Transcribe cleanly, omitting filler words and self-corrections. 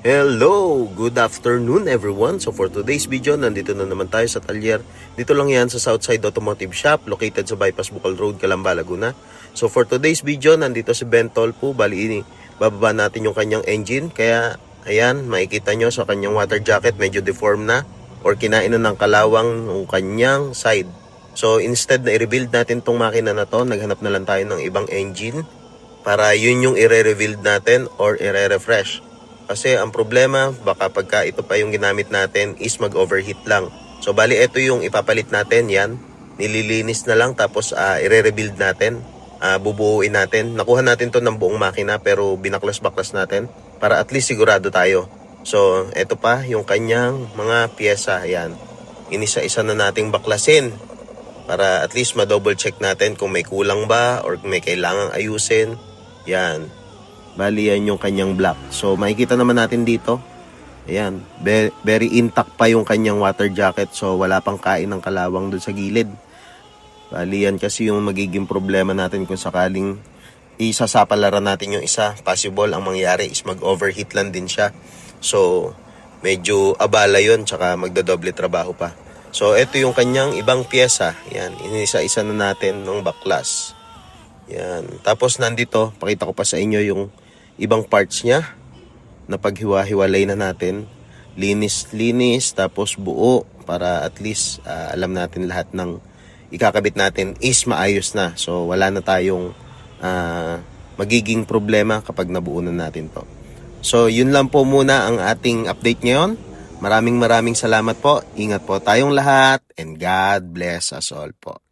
Hello! Good afternoon everyone. So for today's video, nandito na naman tayo sa Talyer. Dito lang yan sa Southside Automotive Shop, located sa Bypass Bukal Road, Calamba, Laguna. So for today's video, nandito si Ben Tolpo. Bali, bababa natin yung kanyang engine. Kaya, ayan, makikita nyo sa kanyang water jacket, medyo deform na or kinain na ng kalawang ng kanyang side. So instead na i-rebuild natin tong makina na to, naghanap na lang tayo ng ibang engine para yun yung i-rebuild natin or i-refresh. Kasi ang problema, baka pagka ito pa yung ginamit natin is mag-overheat lang. So bali ito yung ipapalit natin, yan. Nililinis na lang tapos i-rebuild natin. Bubuuin natin. Nakuha natin to ng buong makina pero binaklas-baklas natin para at least sigurado tayo. So ito pa yung kanyang mga pyesa, yan. Inisa-isa na nating baklasin para at least ma-double check natin kung may kulang ba or kung may kailangang ayusin. Yan. Bali yan yung kanyang block. So makikita naman natin dito. Ayan. Very intact pa yung kanyang water jacket. So wala pang kain ng kalawang doon sa gilid. Bali yan kasi yung magiging problema natin kung sakaling isasapalaran natin yung isa. Possible ang mangyari is mag-overheat lang din siya. So medyo abala yun. Tsaka magdadoble trabaho pa. So ito yung kanyang ibang pyesa. Ayan. Inisa-isa na natin ng baklas. Yan. Tapos nandito, pakita ko pa sa inyo yung ibang parts niya na paghiwa-hiwalay na natin. Linis-linis, tapos buo para at least alam natin lahat ng ikakabit natin is maayos na. So wala na tayong magiging problema kapag nabuo na natin to. So yun lang po muna ang ating update ngayon. Maraming salamat po. Ingat po tayong lahat and God bless us all po.